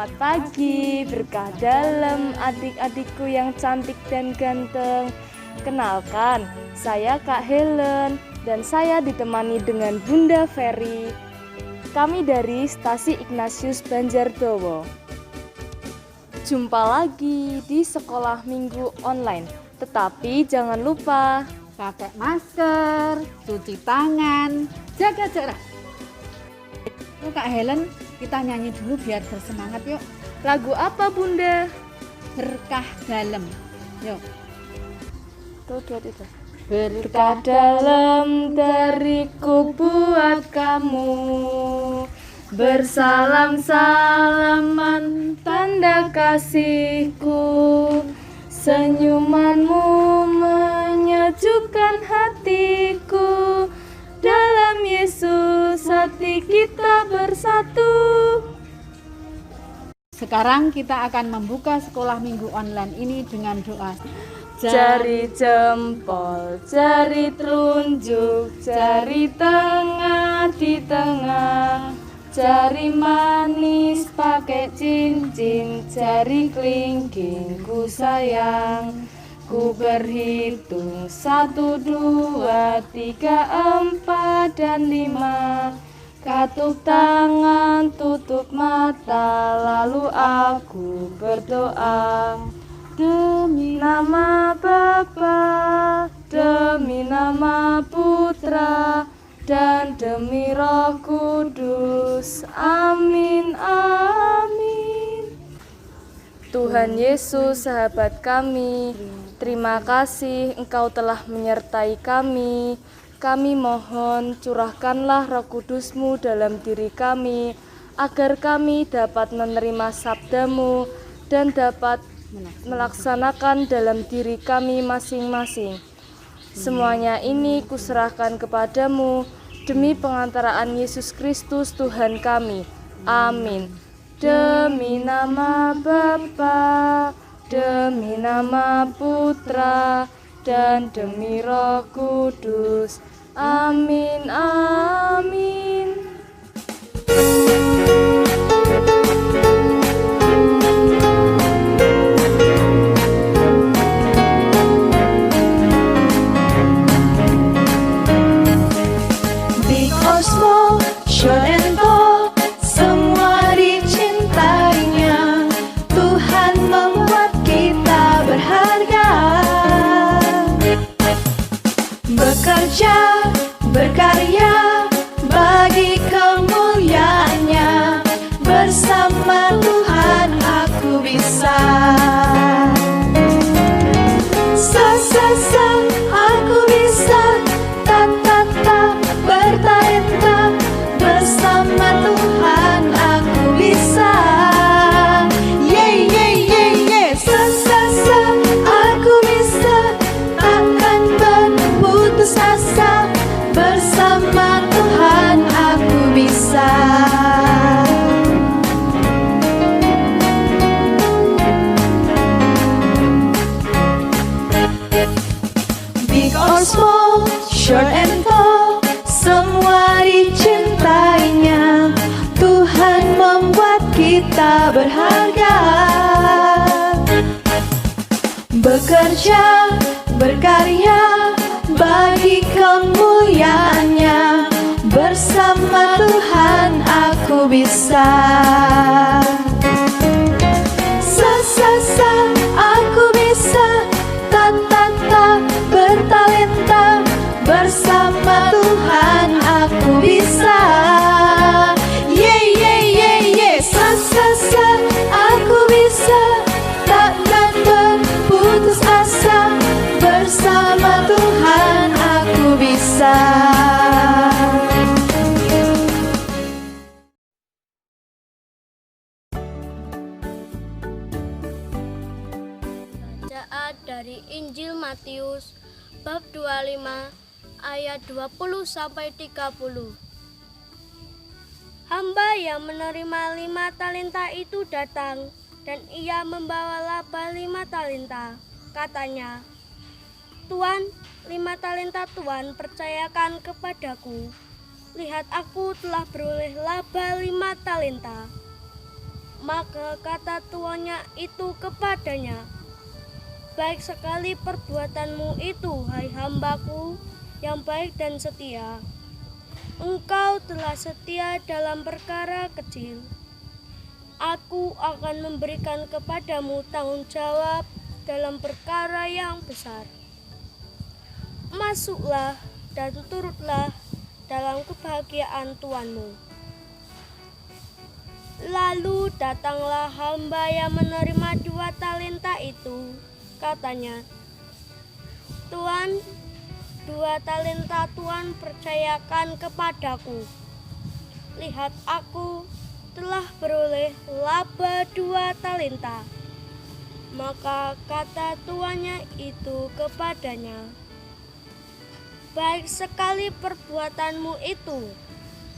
Selamat pagi, berkah dalam adik-adikku yang cantik dan ganteng. Kenalkan, saya Kak Helen dan saya ditemani dengan Bunda Ferry. Kami dari Stasi Ignatius Banjardowo. Jumpa lagi di sekolah minggu online. Tetapi jangan lupa pakai masker, cuci tangan, jaga jarak. Yuk Kak Helen, kita nyanyi dulu biar bersemangat yuk. Lagu apa Bunda? Berkah dalam. Yuk. Tuh, itu. Berkah Dalam dariku buat kamu, bersalam-salaman tanda kasihku, senyumanmu menyejukkan hatiku. Dalam Yesus hati kita bersatu. Sekarang kita akan membuka sekolah minggu online ini dengan doa. Jari jempol, jari telunjuk, jari tengah di tengah, jari manis pakai cincin, jari kelingking ku sayang. Ku berhitung 1, 2, 3, 4 dan 5. Katup tangan, tutup mata, lalu aku berdoa. Demi nama Bapa, demi nama Putra, dan demi Roh Kudus. Amin, amin. Tuhan Yesus, sahabat kami, terima kasih Engkau telah menyertai kami. Kami mohon curahkanlah Roh Kudus-Mu dalam diri kami, agar kami dapat menerima sabda-Mu dan dapat melaksanakan dalam diri kami masing-masing. Semuanya ini kuserahkan kepadamu demi pengantaraan Yesus Kristus Tuhan kami. Amin. Demi nama Bapa, demi nama Putra, dan demi Roh Kudus. Amin, amin. Big or small, short and tall, semua dicintainya. Tuhan membuat kita berharga. Bekerja, berkarya bagi kemuliaannya. Bersama Tuhan aku bisa. Sa aku bisa. Ta bertalenta. Bersama Tuhan aku bisa. Sa aku bisa. Takkan berputus asa. Bersama Tuhan aku bisa. Big or small, short and tall, semua dicintainya. Tuhan membuat kita berharga. Bekerja, berkarya bagi kemuliaannya. Bersama Tuhan aku bisa. Sa aku bisa. Ta bertalenta. Bersama Tuhan aku bisa. Sa aku bisa. Takkan berputus asa. Bersama Tuhan aku bisa. Bacaan dari Injil Matius bab 25 ayat 20 sampai 30. Hamba yang menerima 5 talenta itu datang dan ia membawa laba 5 talenta. Katanya, "Tuan, 5 talenta Tuan percayakan kepadaku. Lihat, aku telah beroleh laba 5 talenta." Maka kata tuannya itu kepadanya, "Baik sekali perbuatanmu itu, hai hambaku yang baik dan setia. Engkau telah setia dalam perkara kecil. Aku akan memberikan kepadamu tanggung jawab dalam perkara yang besar. Masuklah dan turutlah dalam kebahagiaan tuanmu." Lalu datanglah hamba yang menerima 2 talenta itu. Katanya, "Tuan, 2 talenta Tuan percayakan kepadaku. Lihat, aku telah beroleh laba 2 talenta." Maka kata tuannya itu kepadanya, "Baik sekali perbuatanmu itu,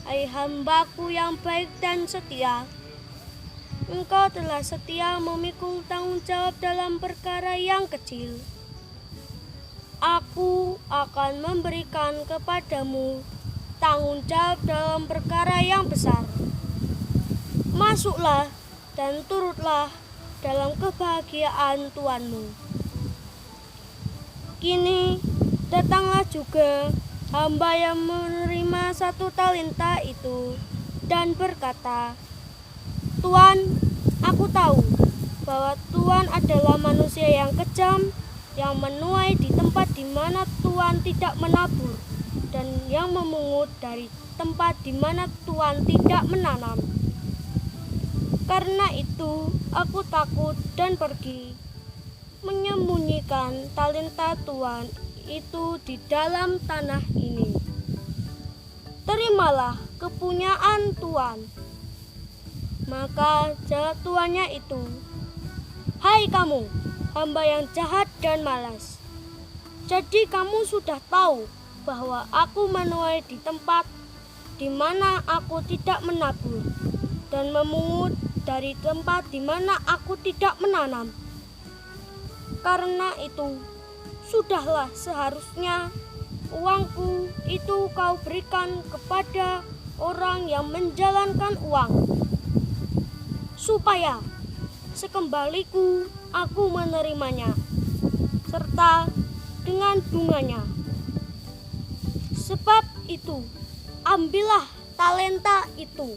hai hambaku yang baik dan setia. Engkau telah setia memikul tanggung jawab dalam perkara yang kecil. Aku akan memberikan kepadamu tanggung jawab dalam perkara yang besar. Masuklah dan turutlah dalam kebahagiaan tuanmu." Kini datanglah juga hamba yang menerima 1 talenta itu dan berkata, "Tuan, aku tahu bahwa Tuan adalah manusia yang kejam, yang menuai di tempat di mana Tuan tidak menabur, dan yang memungut dari tempat di mana Tuan tidak menanam. Karena itu aku takut dan pergi, menyembunyikan talenta Tuan itu di dalam tanah ini. Terimalah kepunyaan Tuan." Maka jawab tuannya itu, "Hai kamu, hamba yang jahat dan malas. Jadi kamu sudah tahu bahwa aku menuai di tempat di mana aku tidak menabur, dan memungut dari tempat di mana aku tidak menanam. Karena itu, sudahlah seharusnya uangku itu kau berikan kepada orang yang menjalankan uang, supaya sekembaliku aku menerimanya, serta dengan bunganya. Sebab itu, ambillah talenta itu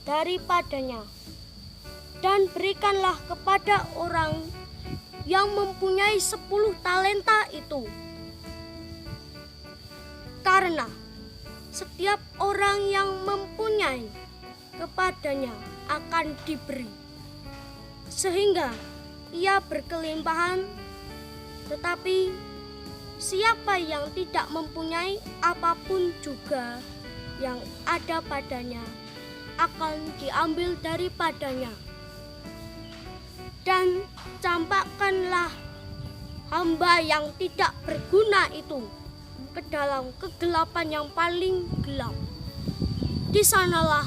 daripadanya, dan berikanlah kepada orang yang mempunyai 10 talenta itu. Karena setiap orang yang mempunyai, kepadanya akan diberi, sehingga ia berkelimpahan. Tetapi siapa yang tidak mempunyai apapun juga yang ada padanya akan diambil daripadanya. Dan campakkanlah hamba yang tidak berguna itu ke dalam kegelapan yang paling gelap. Di sanalah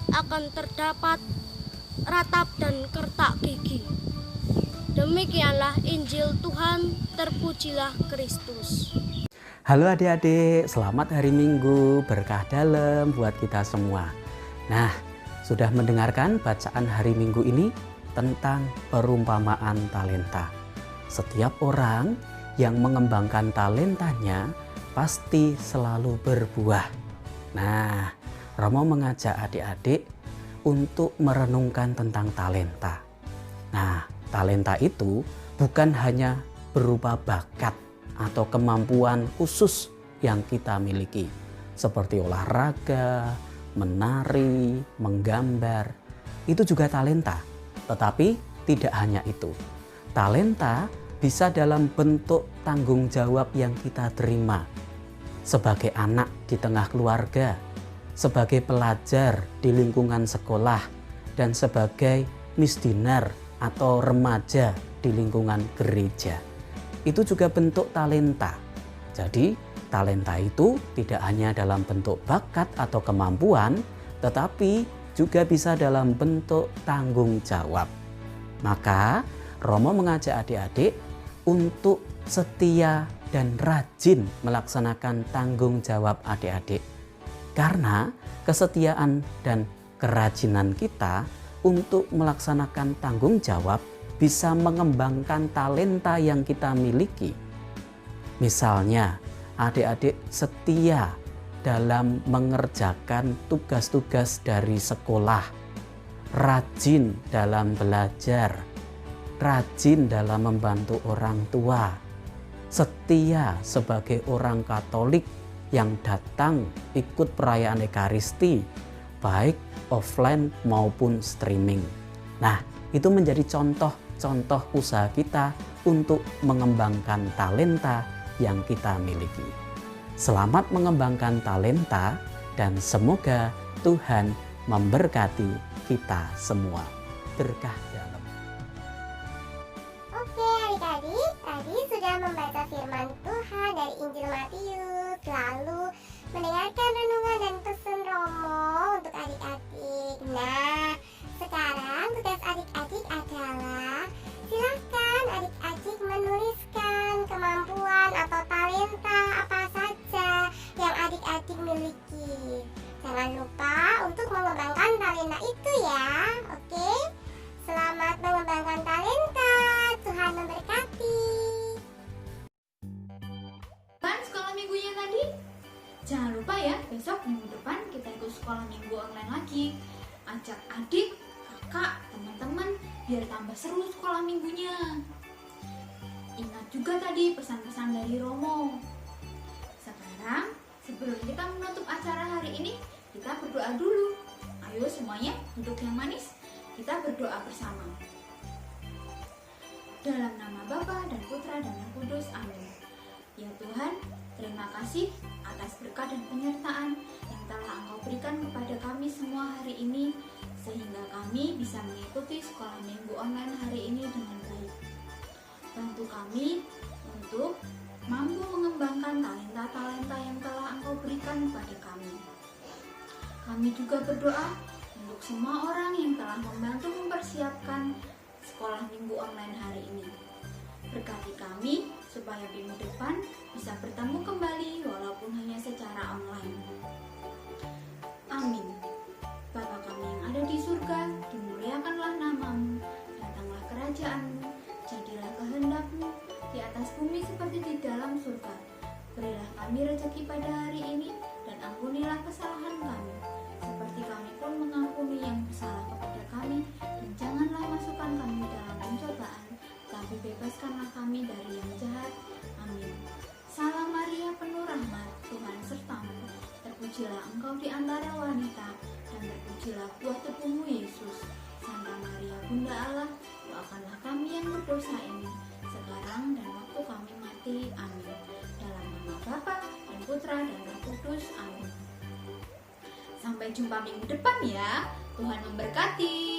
akan terdapat ratap dan kertak gigi. Demikianlah Injil Tuhan, terpujilah Kristus." Halo adik-adik, selamat hari Minggu, berkah dalam buat kita semua. Nah, sudah mendengarkan bacaan hari Minggu ini tentang perumpamaan talenta. Setiap orang yang mengembangkan talentanya pasti selalu berbuah. Nah, Romo mengajak adik-adik untuk merenungkan tentang talenta. Nah, talenta itu bukan hanya berupa bakat atau kemampuan khusus yang kita miliki, seperti olahraga, menari, menggambar. Itu juga talenta. Tetapi tidak hanya itu. Talenta bisa dalam bentuk tanggung jawab yang kita terima sebagai anak di tengah keluarga, sebagai pelajar di lingkungan sekolah, dan sebagai misdiner atau remaja di lingkungan gereja. Itu juga bentuk talenta. Jadi talenta itu tidak hanya dalam bentuk bakat atau kemampuan, tetapi juga bisa dalam bentuk tanggung jawab. Maka Romo mengajak adik-adik untuk setia dan rajin melaksanakan tanggung jawab adik-adik. Karena kesetiaan dan kerajinan kita untuk melaksanakan tanggung jawab, bisa mengembangkan talenta yang kita miliki. Misalnya, adik-adik setia dalam mengerjakan tugas-tugas dari sekolah, rajin dalam belajar, rajin dalam membantu orang tua, setia sebagai orang Katolik yang datang ikut perayaan Ekaristi, baik offline maupun streaming. Nah, itu menjadi contoh-contoh usaha kita untuk mengembangkan talenta yang kita miliki. Selamat mengembangkan talenta dan semoga Tuhan memberkati kita semua. Berkah dalam. Oke adik-adik, tadi sudah membaca firman Tuhan dari Injil Matius, lalu mendengarkan renungan dan pesan Romo untuk adik-adik. Nah, sekarang tugas adik-adik adalah silakan adik-adik menuliskan kemampuan atau talenta apa saja yang adik-adik miliki. Jangan lupa untuk mengembangkan talenta itu ya, oke? Selamat mengembangkan talenta, Tuhan memberkati. Kan sekolah minggunya tadi? Jangan lupa ya, besok minggu depan kita ikut sekolah minggu online lagi. Ajak adik, kakak, teman-teman biar tambah seru sekolah minggunya. Ingat juga tadi pesan-pesan dari Romo. Sekarang, sebelum kita menutup acara hari ini, kita berdoa dulu. Ayo semuanya duduk yang manis, kita berdoa bersama. Dalam nama Bapa dan Putra dan Roh Kudus, amin. Ya Tuhan, terima kasih atas berkat dan penyertaan yang telah Engkau berikan kepada kami semua hari ini, sehingga kami bisa mengikuti sekolah minggu online hari ini dengan baik. Bantu kami untuk mampu mengembangkan talenta-talenta yang telah Engkau berikan kepada kami. Kami juga berdoa untuk semua orang yang telah membantu mempersiapkan sekolah minggu online hari ini. Berkati kami supaya minggu depan bisa bertemu kembali walaupun hanya secara online. Amin. Bapa kami yang ada di surga, dimuliakanlah namamu, datanglah kerajaanmu, jadilah kehendak-mu di atas bumi seperti di dalam surga. Berilah kami rezeki pada hari ini, dan ampunilah kesalahan kami, seperti kami pun mengampuni yang bersalah kepada kami, dan janganlah masukkan kami dalam pencobaan, tapi bebaskanlah kami dari yang jahat. Amin. Salam Maria, penuh rahmat, Tuhan sertamu. Terpujilah engkau di antara wanita, dan terpujilah buah tubuhmu Yesus. Santa Maria, Bunda Allah, doakanlah kami yang berdosa ini, sekarang dan waktu kami mati. Amin. Dalam nama Bapa dan Putra dan Roh Kudus. Amin. Sampai jumpa minggu depan ya. Tuhan memberkati.